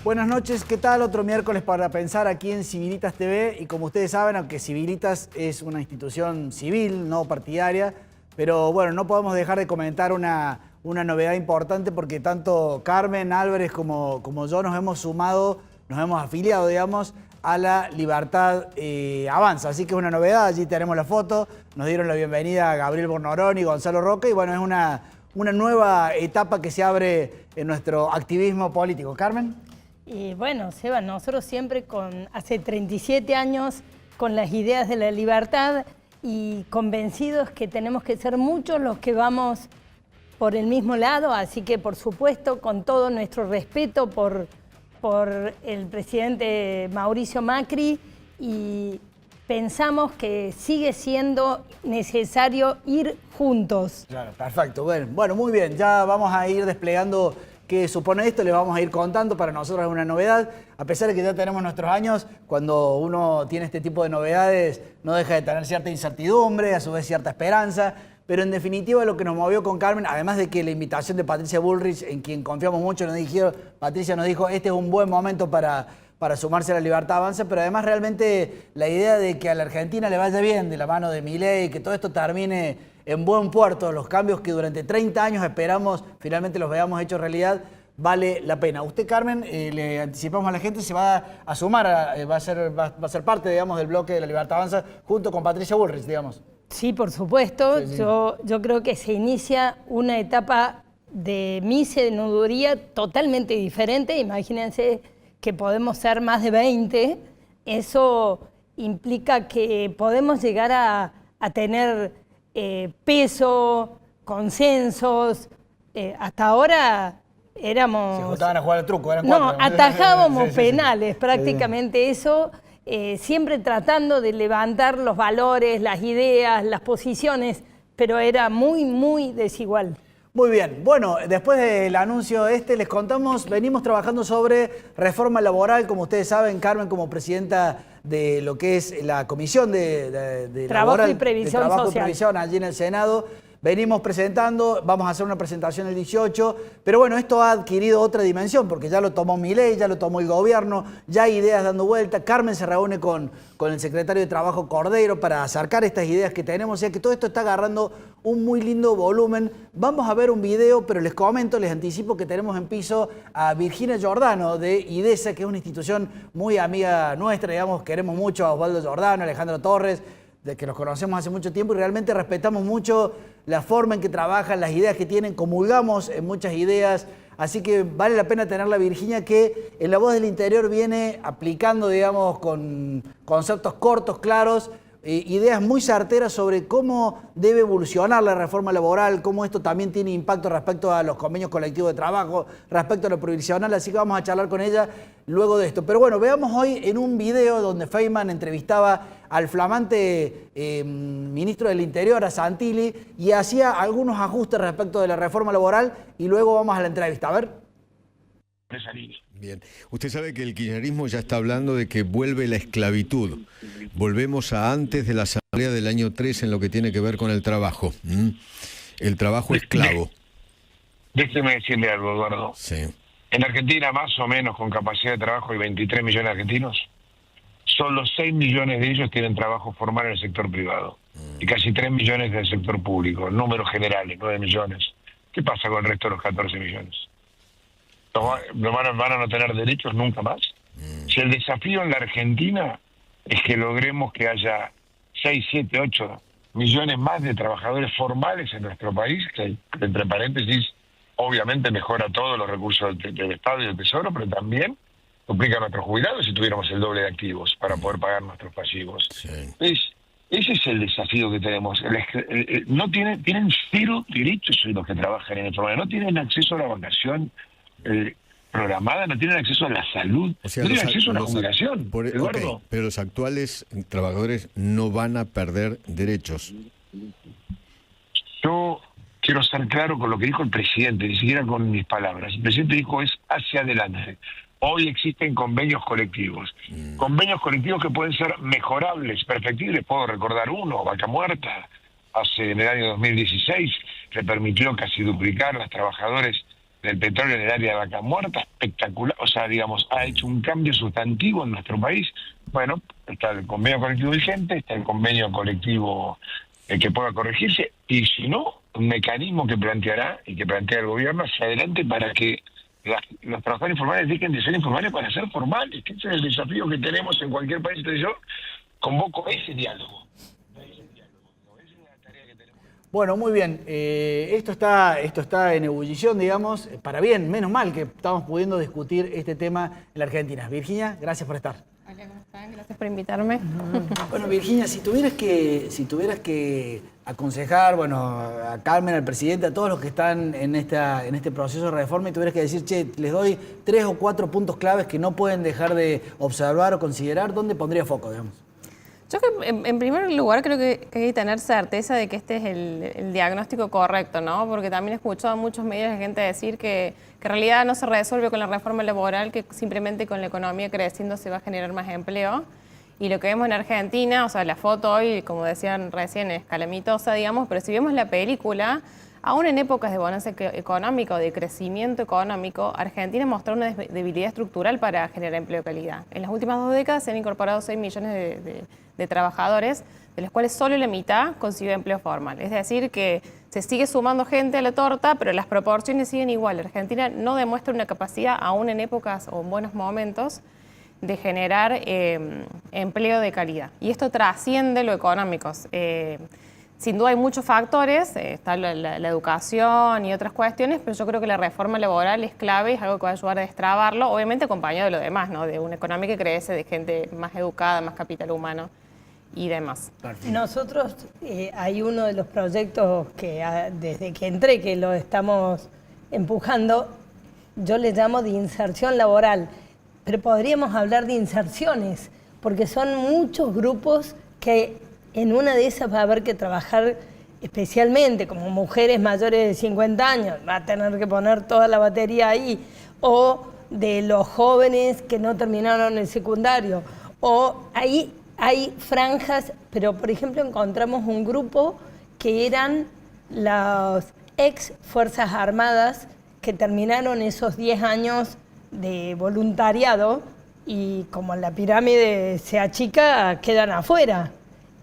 Buenas noches, ¿qué tal? Otro miércoles para pensar aquí en Civilitas TV. Y como ustedes saben, aunque Civilitas es una institución civil, no partidaria, pero bueno, no podemos dejar de comentar una novedad importante porque tanto Carmen Álvarez como yo nos hemos sumado, nos hemos afiliado, digamos, a la Libertad Avanza. Así que es una novedad, allí tenemos la foto, nos dieron la bienvenida a Gabriel Bornorón y Gonzalo Roca y bueno, es una nueva etapa que se abre en nuestro activismo político. ¿Carmen? Y bueno, Seba, nosotros siempre hace 37 años con las ideas de la libertad y convencidos que tenemos que ser muchos los que vamos por el mismo lado, así que por supuesto con todo nuestro respeto por el presidente Mauricio Macri y pensamos que sigue siendo necesario ir juntos. Claro, perfecto. Bueno, muy bien, ya vamos a ir desplegando qué supone esto, les vamos a ir contando, para nosotros es una novedad, a pesar de que ya tenemos nuestros años, cuando uno tiene este tipo de novedades no deja de tener cierta incertidumbre, a su vez cierta esperanza, pero en definitiva lo que nos movió con Carmen, además de que la invitación de Patricia Bullrich, en quien confiamos mucho, Patricia nos dijo, este es un buen momento para sumarse a la Libertad Avanza, pero además realmente la idea de que a la Argentina le vaya bien de la mano de Milei, que todo esto termine en buen puerto, los cambios que durante 30 años esperamos, finalmente los veamos hechos realidad, vale la pena. Usted, Carmen, le anticipamos a la gente, se va a sumar, va a ser parte, digamos, del bloque de la Libertad Avanza, junto con Patricia Bullrich, digamos. Sí, por supuesto. Sí. Yo creo que se inicia una etapa de senuduría totalmente diferente. Imagínense que podemos ser más de 20. Eso implica que podemos llegar a tener peso, consensos. Hasta ahora éramos... Se juntaban a jugar al truco, eran no, cuatro. atajábamos Sí. penales, prácticamente eso. Siempre tratando de levantar los valores, las ideas, las posiciones, pero era muy, muy desigual. Muy bien, bueno, después del anuncio les contamos, venimos trabajando sobre reforma laboral, como ustedes saben, Carmen como presidenta de lo que es la Comisión de Trabajo laboral, y Previsión de Trabajo Social. y Previsión allí en el Senado. Venimos presentando, vamos a hacer una presentación el 18, pero bueno, esto ha adquirido otra dimensión, porque ya lo tomó Milei, ya lo tomó el gobierno, ya hay ideas dando vuelta. Carmen se reúne con el secretario de Trabajo Cordero para acercar estas ideas que tenemos, o sea que todo esto está agarrando un muy lindo volumen. Vamos a ver un video, pero les comento, les anticipo que tenemos en piso a Virginia Giordano de IDESA, que es una institución muy amiga nuestra, digamos, queremos mucho a Osvaldo Giordano, a Alejandro Torres, de que los conocemos hace mucho tiempo y realmente respetamos mucho la forma en que trabajan, las ideas que tienen, comulgamos en muchas ideas, así que vale la pena tenerla, Virginia, que en La Voz del Interior viene aplicando, digamos, con conceptos cortos, claros, ideas muy certeras sobre cómo debe evolucionar la reforma laboral, cómo esto también tiene impacto respecto a los convenios colectivos de trabajo, respecto a lo provisional, así que vamos a charlar con ella luego de esto. Pero bueno, veamos hoy en un video donde Feynman entrevistaba al flamante ministro del Interior, a Santilli, y hacía algunos ajustes respecto de la reforma laboral, y luego vamos a la entrevista. A ver. Bien, usted sabe que el kirchnerismo ya está hablando de que vuelve la esclavitud. Volvemos a antes de la asamblea del año 3 en lo que tiene que ver con el trabajo. El trabajo esclavo. Déjeme decirle algo, Eduardo. Sí. En Argentina, más o menos, con capacidad de trabajo, hay 23 millones de argentinos. Solo 6 millones de ellos tienen trabajo formal en el sector privado. Y casi 3 millones del sector público. Números generales, 9 millones. ¿Qué pasa con el resto de los 14 millones? ¿No van a no tener derechos nunca más? Si el desafío en la Argentina es que logremos que haya 6, 7, 8 millones más de trabajadores formales en nuestro país, que entre paréntesis obviamente mejora todos los recursos del Estado y del Tesoro, pero también duplica a nuestros jubilados si tuviéramos el doble de activos para poder pagar nuestros pasivos. Sí. Ese es el desafío que tenemos. Tienen cero derechos los que trabajan en el formal, no tienen acceso a la vacación programada, no tienen acceso a la salud, O sea, no tienen acceso a la jubilación, Eduardo. Okay, pero los actuales trabajadores no van a perder derechos. Yo quiero ser claro con lo que dijo el presidente, ni siquiera con mis palabras. El presidente dijo es hacia adelante. Hoy existen convenios colectivos. Convenios colectivos que pueden ser mejorables, perfectibles. Puedo recordar uno, Vaca Muerta, en el año 2016, le permitió casi duplicar a los trabajadores del petróleo en el área de Vaca Muerta, espectacular, o sea, digamos, ha hecho un cambio sustantivo en nuestro país. Bueno, está el convenio colectivo vigente, está el convenio colectivo que pueda corregirse, y si no, un mecanismo que planteará y que plantea el gobierno hacia adelante para que los trabajadores informales dejen de ser informales para ser formales, que ese es el desafío que tenemos en cualquier país. Entonces yo convoco ese diálogo. Bueno, muy bien. Esto está en ebullición, digamos, para bien. Menos mal que estamos pudiendo discutir este tema en la Argentina. Virginia, gracias por estar. Hola, ¿cómo están? Gracias por invitarme. Bueno, Virginia, si tuvieras que aconsejar, bueno, a Carmen, al presidente, a todos los que están en este proceso de reforma, y tuvieras que decir, che, les doy 3 o 4 puntos claves que no pueden dejar de observar o considerar, ¿dónde pondría foco, digamos? Yo que en primer lugar creo que hay que tener certeza de que este es el diagnóstico correcto, ¿no? Porque también he escuchado a muchos medios de gente decir que en realidad no se resuelve con la reforma laboral, que simplemente con la economía creciendo se va a generar más empleo. Y lo que vemos en Argentina, o sea, la foto hoy, como decían recién, es calamitosa, digamos, pero si vemos la película, aún en épocas de bonanza económica o de crecimiento económico, Argentina mostró una debilidad estructural para generar empleo de calidad. En las últimas 2 décadas se han incorporado 6 millones de trabajadores, de los cuales solo la mitad consiguió empleo formal. Es decir, que se sigue sumando gente a la torta, pero las proporciones siguen igual. Argentina no demuestra una capacidad, aún en épocas o en buenos momentos, de generar empleo de calidad. Y esto trasciende lo económico. Sin duda hay muchos factores, está la educación y otras cuestiones, pero yo creo que la reforma laboral es clave, es algo que va a ayudar a destrabarlo, obviamente acompañado de lo demás, ¿no? De una economía que crece, de gente más educada, más capital humano y demás. Nosotros hay uno de los proyectos que desde que entré, que lo estamos empujando, yo le llamo de inserción laboral, pero podríamos hablar de inserciones, porque son muchos grupos que en una de esas va a haber que trabajar especialmente, como mujeres mayores de 50 años, va a tener que poner toda la batería ahí, o de los jóvenes que no terminaron el secundario, o ahí hay franjas, pero por ejemplo encontramos un grupo que eran las ex Fuerzas Armadas que terminaron esos 10 años de voluntariado y como la pirámide se achica, quedan afuera.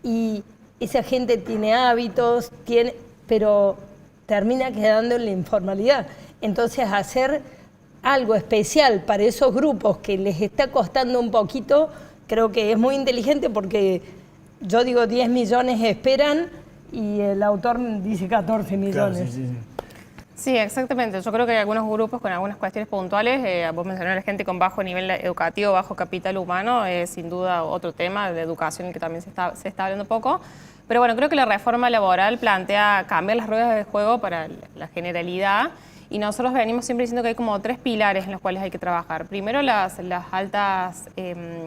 Y esa gente tiene hábitos, pero termina quedando en la informalidad. Entonces hacer algo especial para esos grupos que les está costando un poquito, creo que es muy inteligente porque yo digo 10 millones esperan y el autor dice 14 millones. Claro, sí. Sí, exactamente. Yo creo que hay algunos grupos con algunas cuestiones puntuales. Vos mencionaste a la gente con bajo nivel educativo, bajo capital humano, es sin duda otro tema de educación en que también se está hablando poco. Pero bueno, creo que la reforma laboral plantea cambiar las ruedas de juego para la generalidad y nosotros venimos siempre diciendo que hay como 3 pilares en los cuales hay que trabajar. Primero, las altas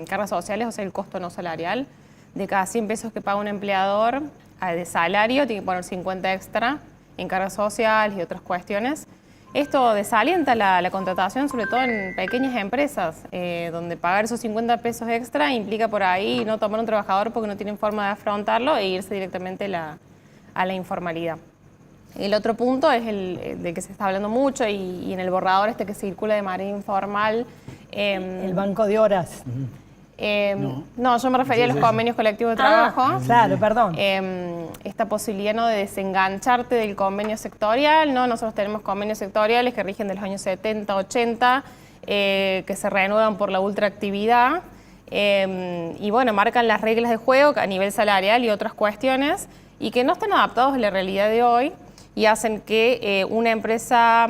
cargas sociales, o sea, el costo no salarial. De cada 100 pesos que paga un empleador de salario, tiene que poner 50 extra en cargas sociales y otras cuestiones. Esto desalienta la contratación, sobre todo en pequeñas empresas, donde pagar esos 50 pesos extra implica por ahí no tomar un trabajador porque no tienen forma de afrontarlo e irse directamente a la informalidad. El otro punto es el de que se está hablando mucho y en el borrador este que circula de manera informal. El banco de horas. No, yo me refería a los convenios colectivos de trabajo. Claro, perdón. Esta posibilidad, ¿no?, de desengancharte del convenio sectorial, ¿no? Nosotros tenemos convenios sectoriales que rigen de los años 70, 80, que se reanudan por la ultraactividad y bueno, marcan las reglas de juego a nivel salarial y otras cuestiones y que no están adaptados a la realidad de hoy y hacen que una empresa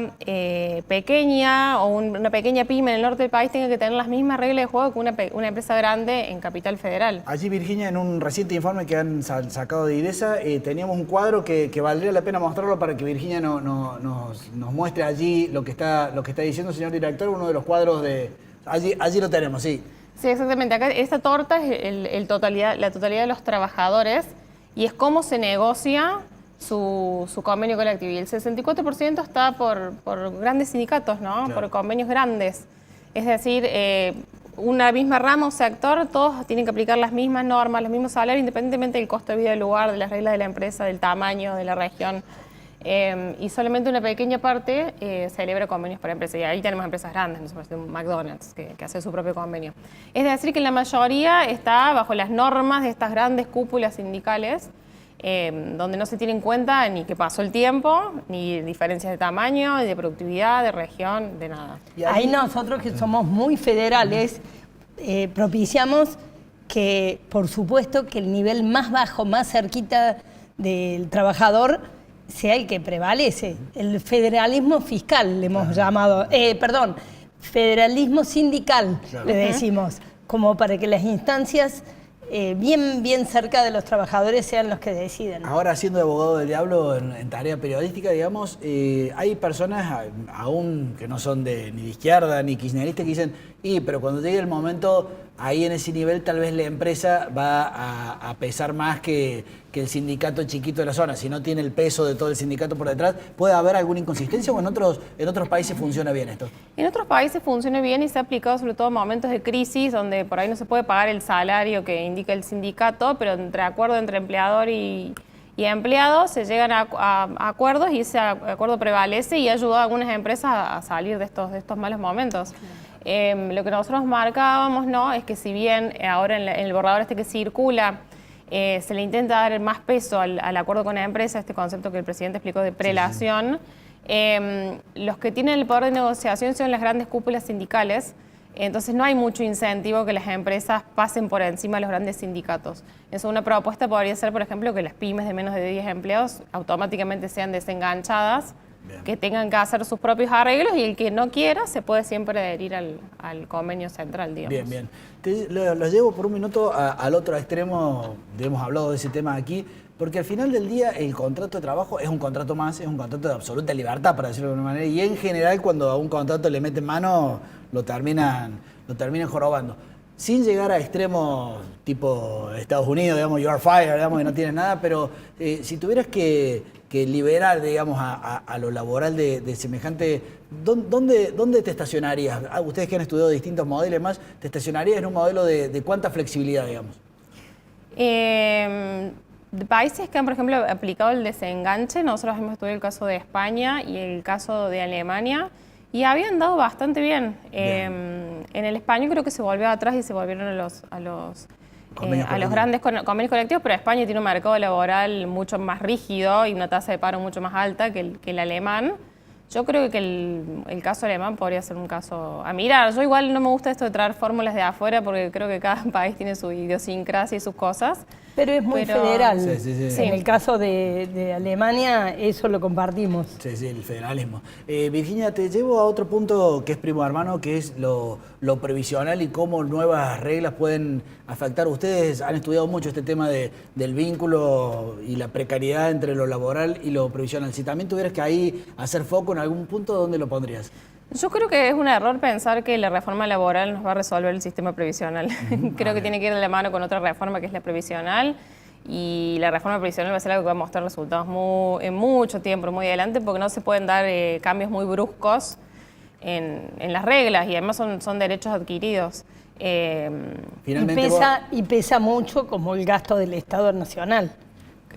pequeña o una pequeña pyme en el norte del país tenga que tener las mismas reglas de juego que una empresa grande en Capital Federal. Allí, Virginia, en un reciente informe que han sacado de IDESA, teníamos un cuadro que valdría la pena mostrarlo para que Virginia nos muestre allí lo que está diciendo el señor director, uno de los cuadros de... Allí lo tenemos, sí. Sí, exactamente. Acá esta torta es la totalidad de los trabajadores y es cómo se negocia su convenio colectivo. Y el 64% está por grandes sindicatos, ¿no? Claro. Por convenios grandes. Es decir, una misma rama o sector, todos tienen que aplicar las mismas normas, los mismos salarios, independientemente del costo de vida del lugar, de las reglas de la empresa, del tamaño, de la región. y solamente una pequeña parte celebra convenios para empresas. Y ahí tenemos empresas grandes, no sé, McDonald's, que hace su propio convenio. Es decir, que la mayoría está bajo las normas de estas grandes cúpulas sindicales, donde no se tiene en cuenta ni que pasó el tiempo, ni diferencias de tamaño, ni de productividad, de región, de nada. Ahí nosotros, que somos muy federales, propiciamos que, por supuesto, que el nivel más bajo, más cerquita del trabajador, sea el que prevalece. El federalismo fiscal le hemos llamado, federalismo sindical, le decimos, como para que las instancias bien cerca de los trabajadores sean los que deciden. Ahora, siendo abogado del diablo en tarea periodística, digamos, hay personas aún que no son ni de izquierda ni kirchneristas que dicen, pero cuando llegue el momento, ahí en ese nivel tal vez la empresa va a pesar más que el sindicato chiquito de la zona. Si no tiene el peso de todo el sindicato por detrás, ¿puede haber alguna inconsistencia o en otros países funciona bien esto? En otros países funciona bien y se ha aplicado sobre todo en momentos de crisis donde por ahí no se puede pagar el salario que indica el sindicato, pero entre acuerdo entre empleador y empleados se llegan a acuerdos y ese acuerdo prevalece y ha ayudado a algunas empresas a salir de estos malos momentos. Lo que nosotros marcábamos, ¿no?, es que si bien ahora en el borrador este que circula se le intenta dar más peso al acuerdo con la empresa, este concepto que el presidente explicó de prelación, los que tienen el poder de negociación son las grandes cúpulas sindicales, entonces no hay mucho incentivo que las empresas pasen por encima de los grandes sindicatos. Eso, una propuesta podría ser, por ejemplo, que las pymes de menos de 10 empleados automáticamente sean desenganchadas, que tengan que hacer sus propios arreglos y el que no quiera se puede siempre adherir al convenio central, digamos. Bien. Los llevo por un minuto al otro extremo, hemos hablado de ese tema aquí, porque al final del día el contrato de trabajo es un contrato más, es un contrato de absoluta libertad, para decirlo de alguna manera, y en general cuando a un contrato le meten mano lo terminan jorobando. Sin llegar a extremos tipo Estados Unidos, digamos, you are fired, digamos, que no tienes nada, pero si tuvieras que liberar, digamos, a lo laboral de semejante, ¿dónde te estacionarías? Ustedes que han estudiado distintos modelos más, ¿te estacionarías en un modelo de cuánta flexibilidad, digamos? De países que han, por ejemplo, aplicado el desenganche, nosotros hemos estudiado el caso de España y el caso de Alemania, y habían dado bastante bien. En el español creo que se volvió atrás y se volvieron a los grandes convenios colectivos, pero España tiene un mercado laboral mucho más rígido y una tasa de paro mucho más alta que el alemán. Yo creo que el caso alemán podría ser un caso a mirar. Yo igual no me gusta esto de traer fórmulas de afuera porque creo que cada país tiene su idiosincrasia y sus cosas. Pero es muy federal. Sí. En el caso de Alemania, eso lo compartimos. Sí, el federalismo. Virginia, te llevo a otro punto que es primo hermano, que es lo previsional y cómo nuevas reglas pueden afectar. Ustedes han estudiado mucho este tema del vínculo y la precariedad entre lo laboral y lo previsional. Si también tuvieras que ahí hacer foco en algún punto, ¿dónde lo pondrías? Yo creo que es un error pensar que la reforma laboral nos va a resolver el sistema previsional. Creo que tiene que ir de la mano con otra reforma que es la previsional, y la reforma previsional va a ser algo que va a mostrar resultados en mucho tiempo, muy adelante, porque no se pueden dar cambios muy bruscos en las reglas y además son derechos adquiridos. Y pesa mucho como el gasto del Estado Nacional.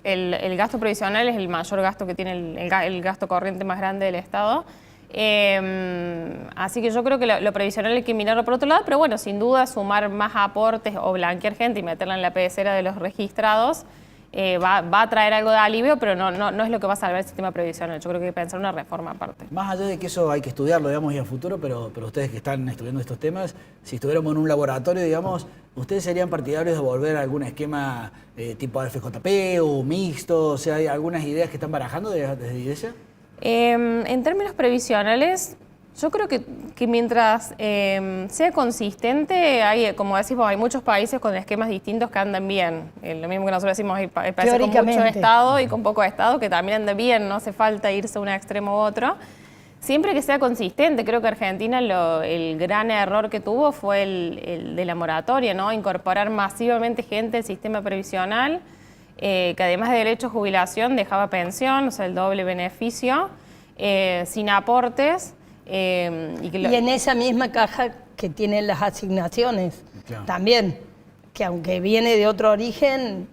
El gasto previsional es el mayor gasto que tiene el gasto corriente más grande del Estado. Así que yo creo que lo previsional hay que mirarlo por otro lado, pero bueno, sin duda sumar más aportes o blanquear gente y meterla en la pecera de los registrados va a traer algo de alivio, pero no es lo que va a salvar el sistema previsional. Yo creo que hay que pensar una reforma aparte. Más allá de que eso hay que estudiarlo, digamos, y a futuro, pero ustedes que están estudiando estos temas, si estuviéramos en un laboratorio, digamos, ¿ustedes serían partidarios de volver a algún esquema tipo FJP o mixto? O sea, ¿hay algunas ideas que están barajando desde IDESA? En términos previsionales, yo creo que mientras sea consistente, como decimos, hay muchos países con esquemas distintos que andan bien. Lo mismo que nosotros decimos, hay países con mucho Estado y con poco Estado que también andan bien, no hace falta irse a un extremo u otro. Siempre que sea consistente, creo que Argentina el gran error que tuvo fue el de la moratoria, ¿no? Incorporar masivamente gente al sistema previsional, que además de derecho a jubilación dejaba pensión, o sea, el doble beneficio, sin aportes. Y en esa misma caja que tienen las asignaciones, claro, también, que aunque viene de otro origen,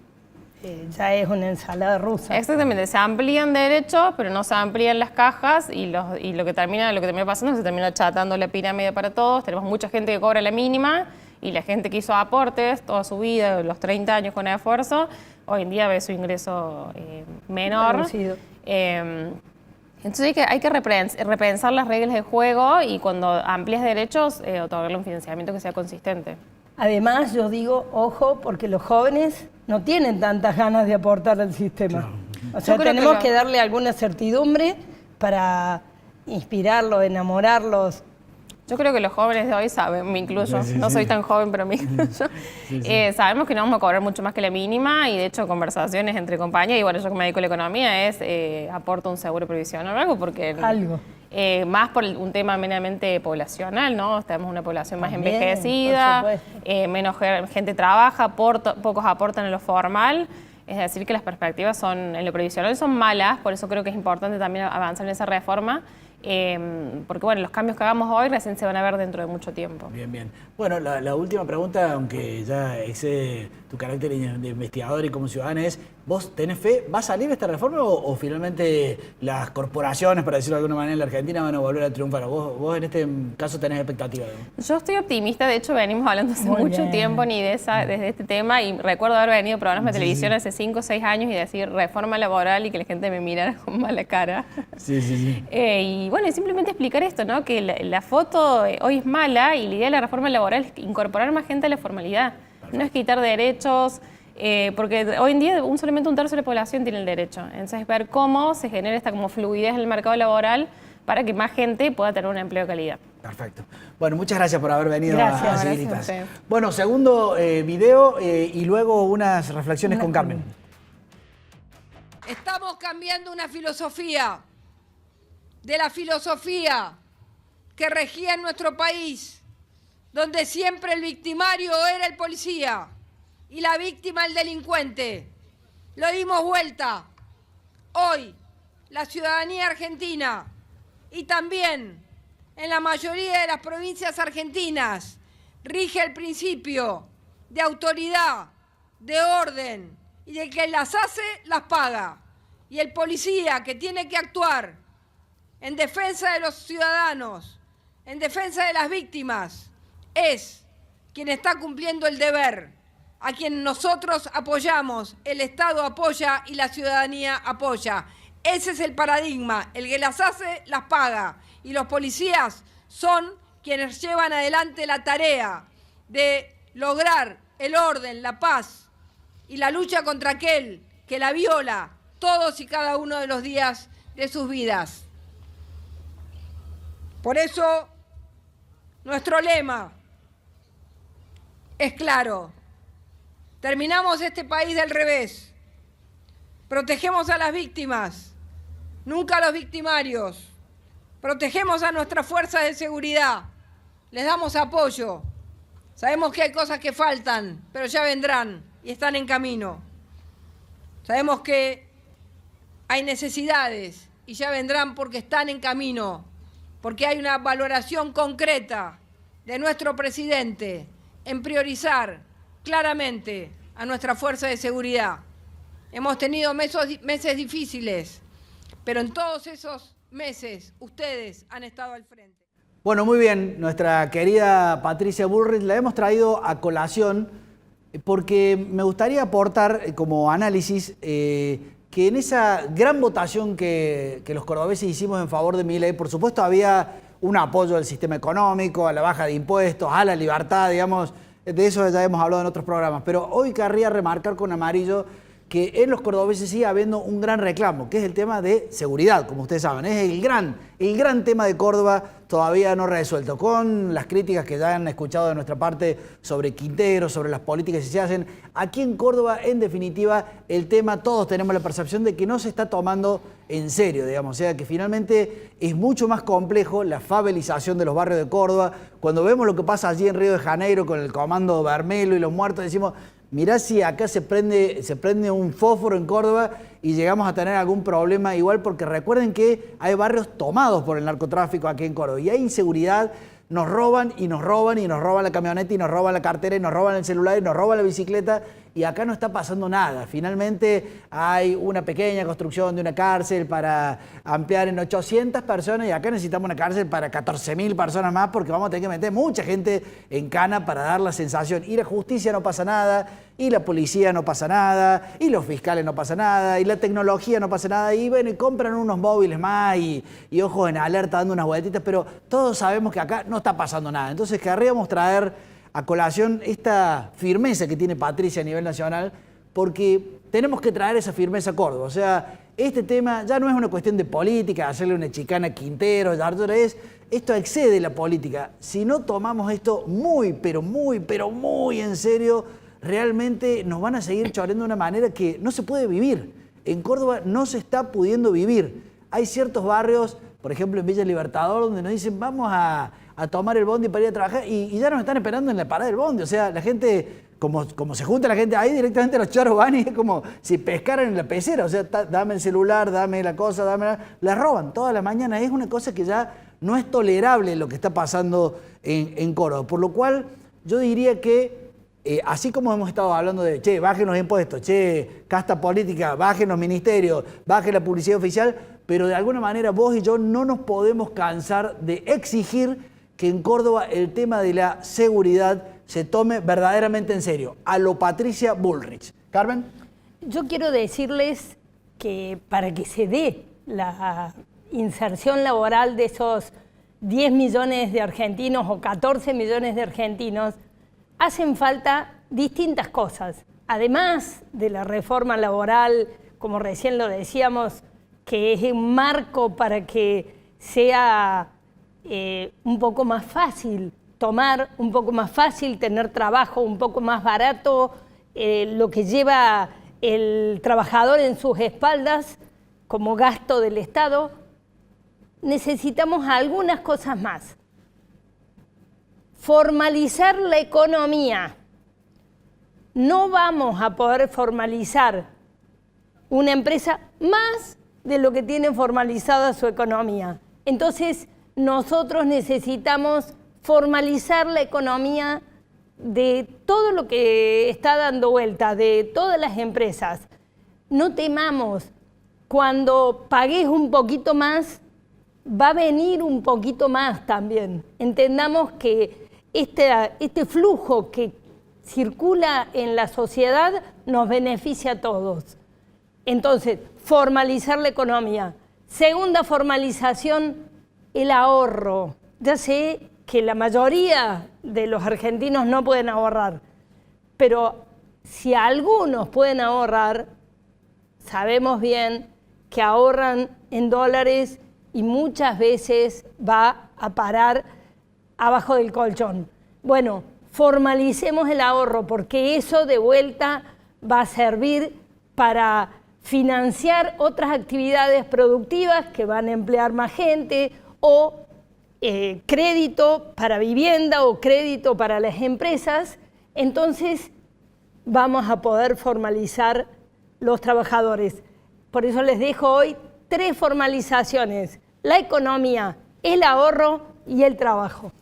ya es una ensalada rusa. Exactamente, se amplían derechos, pero no se amplían las cajas y lo que termina pasando es que se termina achatando la pirámide para todos. Tenemos mucha gente que cobra la mínima y la gente que hizo aportes toda su vida, los 30 años con esfuerzo, hoy en día ve su ingreso menor. Reducido. Entonces hay que repensar las reglas de juego y cuando amplías derechos, otorgarle un financiamiento que sea consistente. Además, yo digo, ojo, porque los jóvenes no tienen tantas ganas de aportar al sistema. Claro. O sea, Yo creo tenemos que que darle alguna certidumbre para inspirarlos, enamorarlos. Yo creo que los jóvenes de hoy saben, me incluyo, no soy tan joven, pero me incluyo, sabemos que no vamos a cobrar mucho más que la mínima y de hecho conversaciones entre compañías, y bueno, yo que me dedico a la economía, es aporto un seguro previsional o algo, porque Algo. Más por un tema meramente poblacional, ¿no? Tenemos una población más También, envejecida, por supuesto. menos gente trabaja, pocos aportan en lo formal. Es decir, que las perspectivas en lo previsional son malas, por eso creo que es importante también avanzar en esa reforma, porque bueno, los cambios que hagamos hoy recién se van a ver dentro de mucho tiempo. Bien, bien. Bueno, la última pregunta, aunque ya excede tu carácter de investigador y como ciudadana, es, ¿vos tenés fe? ¿Va a salir esta reforma o finalmente las corporaciones, para decirlo de alguna manera, en la Argentina van a volver a triunfar? ¿Vos en este caso tenés expectativas? Yo estoy optimista, de hecho venimos hablando hace Muy mucho bien. tiempo desde este tema y recuerdo haber venido a programas de televisión hace 5 o 6 años y decir reforma laboral y que la gente me mirara con mala cara. Sí. Y bueno, y simplemente explicar esto, ¿no? Que la foto hoy es mala y la idea de la reforma laboral es incorporar más gente a la formalidad. No es quitar derechos, porque hoy en día solamente un tercio de la población tiene el derecho. Entonces, ver cómo se genera esta como fluidez en el mercado laboral para que más gente pueda tener un empleo de calidad. Perfecto. Bueno, muchas gracias por haber venido Gracias, a gracias Seguiritas. a usted. Bueno, segundo video y luego unas reflexiones con Carmen. Estamos cambiando una filosofía, de la filosofía que regía en nuestro país, donde siempre el victimario era el policía y la víctima el delincuente. Lo dimos vuelta. Hoy, la ciudadanía argentina y también en la mayoría de las provincias argentinas rige el principio de autoridad, de orden y de que las hace, las paga. Y el policía que tiene que actuar en defensa de los ciudadanos, en defensa de las víctimas, es quien está cumpliendo el deber, a quien nosotros apoyamos, el Estado apoya y la ciudadanía apoya. Ese es el paradigma, el que las hace, las paga. Y los policías son quienes llevan adelante la tarea de lograr el orden, la paz y la lucha contra aquel que la viola todos y cada uno de los días de sus vidas. Por eso, nuestro lema es claro. Terminamos este país del revés. Protegemos a las víctimas, nunca a los victimarios. Protegemos a nuestras fuerzas de seguridad. Les damos apoyo. Sabemos que hay cosas que faltan, pero ya vendrán y están en camino. Sabemos que hay necesidades y ya vendrán porque están en camino, porque hay una valoración concreta de nuestro presidente en priorizar claramente a nuestra fuerza de seguridad. Hemos tenido meses difíciles, pero en todos esos meses ustedes han estado al frente. Bueno, muy bien, nuestra querida Patricia Bullrich la hemos traído a colación porque me gustaría aportar como análisis que en esa gran votación que los cordobeses hicimos en favor de Milei, por supuesto había un apoyo al sistema económico, a la baja de impuestos, a la libertad, digamos, de eso ya hemos hablado en otros programas, pero hoy querría remarcar con amarillo que en los cordobeses sigue habiendo un gran reclamo, que es el tema de seguridad, como ustedes saben, es el gran tema de Córdoba todavía no resuelto, con las críticas que ya han escuchado de nuestra parte sobre Quintero, sobre las políticas que se hacen. Aquí en Córdoba, en definitiva, el tema, todos tenemos la percepción de que no se está tomando en serio, digamos, o sea que finalmente es mucho más complejo la favelización de los barrios de Córdoba. Cuando vemos lo que pasa allí en Río de Janeiro con el comando Bermelo y los muertos, decimos, mirá si acá se prende un fósforo en Córdoba y llegamos a tener algún problema igual, porque recuerden que hay barrios tomados por el narcotráfico aquí en Córdoba y hay inseguridad, nos roban y nos roban y nos roban la camioneta y nos roban la cartera y nos roban el celular y nos roban la bicicleta y acá no está pasando nada. Finalmente hay una pequeña construcción de una cárcel para ampliar en 800 personas y acá necesitamos una cárcel para 14.000 personas más porque vamos a tener que meter mucha gente en cana para dar la sensación. Y la justicia no pasa nada, y la policía no pasa nada, y los fiscales no pasa nada, y la tecnología no pasa nada, y bueno, y compran unos móviles más y ojos en alerta dando unas vueltitas, pero todos sabemos que acá no está pasando nada. Entonces querríamos traer a colación esta firmeza que tiene Patricia a nivel nacional, porque tenemos que traer esa firmeza a Córdoba. O sea, este tema ya no es una cuestión de política, hacerle una chicana a Quintero, esto excede la política. Si no tomamos esto muy, pero muy en serio, realmente nos van a seguir choreando de una manera que no se puede vivir. En Córdoba no se está pudiendo vivir. Hay ciertos barrios, por ejemplo en Villa Libertador, donde nos dicen vamos a tomar el bondi para ir a trabajar y ya nos están esperando en la parada del bondi. O sea, la gente, como se junta la gente ahí, directamente los choros van y es como si pescaran en la pecera. O sea, dame el celular, dame la cosa, la roban toda la mañana. Es una cosa que ya no es tolerable lo que está pasando en Córdoba. Por lo cual yo diría que así como hemos estado hablando de, che, bajen los impuestos, che, casta política, bajen los ministerios, bajen la publicidad oficial, pero de alguna manera vos y yo no nos podemos cansar de exigir que en Córdoba el tema de la seguridad se tome verdaderamente en serio. A lo Patricia Bullrich. Carmen. Yo quiero decirles que para que se dé la inserción laboral de esos 10 millones de argentinos o 14 millones de argentinos, hacen falta distintas cosas. Además de la reforma laboral, como recién lo decíamos, que es un marco para que sea un poco más fácil tomar, un poco más fácil tener trabajo, un poco más barato, lo que lleva el trabajador en sus espaldas como gasto del Estado. Necesitamos algunas cosas más. Formalizar la economía. No vamos a poder formalizar una empresa más de lo que tiene formalizada su economía. Entonces, nosotros necesitamos formalizar la economía de todo lo que está dando vuelta, de todas las empresas. No temamos, cuando pagues un poquito más, va a venir un poquito más también. Entendamos que este flujo que circula en la sociedad nos beneficia a todos. Entonces, formalizar la economía. Segunda formalización, el ahorro. Ya sé que la mayoría de los argentinos no pueden ahorrar, pero si algunos pueden ahorrar, sabemos bien que ahorran en dólares y muchas veces va a parar abajo del colchón. Bueno, formalicemos el ahorro porque eso de vuelta va a servir para financiar otras actividades productivas que van a emplear más gente o crédito para vivienda o crédito para las empresas. Entonces vamos a poder formalizar los trabajadores. Por eso les dejo hoy 3 formalizaciones: la economía, el ahorro y el trabajo.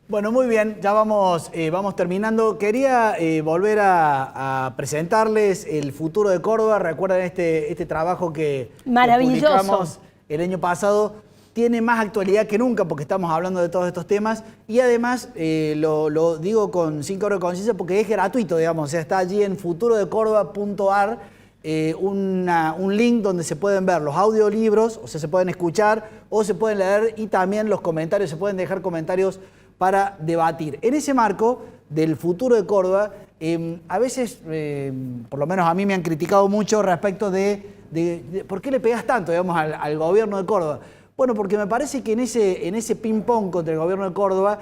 Bueno, muy bien, ya vamos terminando. Quería volver a presentarles el futuro de Córdoba. Recuerden este trabajo que publicamos el año pasado. Tiene más actualidad que nunca porque estamos hablando de todos estos temas y además lo digo con 5 horas de conciencia porque es gratuito, digamos. O sea, está allí en futurodecórdoba.ar un link donde se pueden ver los audiolibros, o sea, se pueden escuchar o se pueden leer y también los comentarios, se pueden dejar comentarios para debatir. En ese marco del futuro de Córdoba, a veces, por lo menos a mí me han criticado mucho respecto de ¿por qué le pegas tanto, digamos, al gobierno de Córdoba? Bueno, porque me parece que en ese ping-pong contra el gobierno de Córdoba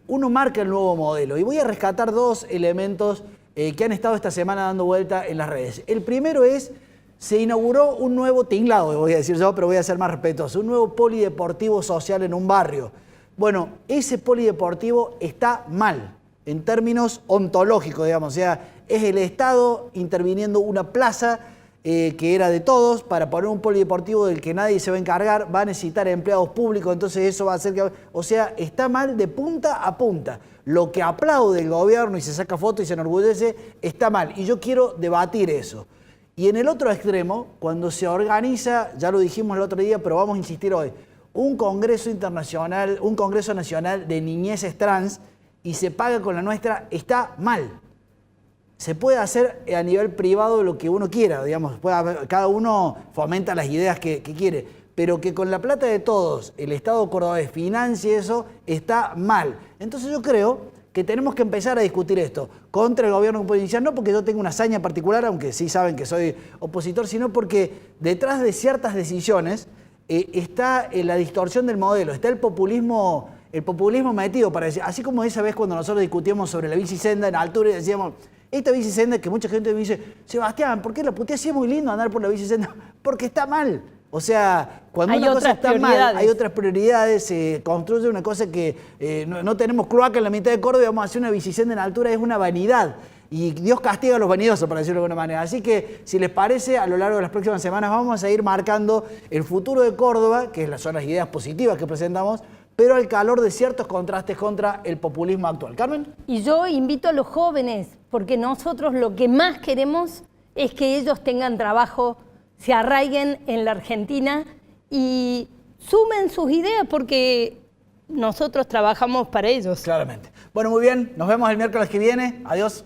uno marca el nuevo modelo. Y voy a rescatar 2 elementos que han estado esta semana dando vuelta en las redes. El primero es, se inauguró un nuevo tinglado, voy a decir yo, pero voy a ser más respetuoso, un nuevo polideportivo social en un barrio. Bueno, ese polideportivo está mal, en términos ontológicos, digamos. O sea, es el Estado interviniendo una plaza que era de todos, para poner un polideportivo del que nadie se va a encargar, va a necesitar empleados públicos, entonces eso va a hacer que... O sea, está mal de punta a punta. Lo que aplaude el gobierno y se saca foto y se enorgullece, está mal. Y yo quiero debatir eso. Y en el otro extremo, cuando se organiza, ya lo dijimos el otro día, pero vamos a insistir hoy, un congreso internacional, un congreso nacional de niñeces trans y se paga con la nuestra, está mal. Se puede hacer a nivel privado lo que uno quiera, digamos, cada uno fomenta las ideas que quiere, pero que con la plata de todos el Estado cordobés financie eso, está mal. Entonces yo creo que tenemos que empezar a discutir esto contra el gobierno que puede iniciar, no porque yo tenga una hazaña particular, aunque sí saben que soy opositor, sino porque detrás de ciertas decisiones está la distorsión del modelo, está el populismo metido, para decir, así como esa vez cuando nosotros discutíamos sobre la bicisenda en altura y decíamos, esta bicisenda que mucha gente me dice, Sebastián, ¿por qué la putea? Sí es muy lindo andar por la bicisenda, porque está mal. O sea, cuando hay una cosa está mal, hay otras prioridades, se construye una cosa que no tenemos cloaca en la mitad de Córdoba y vamos a hacer una bicisenda en altura, es una vanidad. Y Dios castiga a los vanidosos, para decirlo de alguna manera. Así que, si les parece, a lo largo de las próximas semanas vamos a ir marcando el futuro de Córdoba, que son las ideas positivas que presentamos, pero al calor de ciertos contrastes contra el populismo actual. ¿Carmen? Y yo invito a los jóvenes, porque nosotros lo que más queremos es que ellos tengan trabajo, se arraiguen en la Argentina y sumen sus ideas, porque nosotros trabajamos para ellos. Claramente. Bueno, muy bien. Nos vemos el miércoles que viene. Adiós.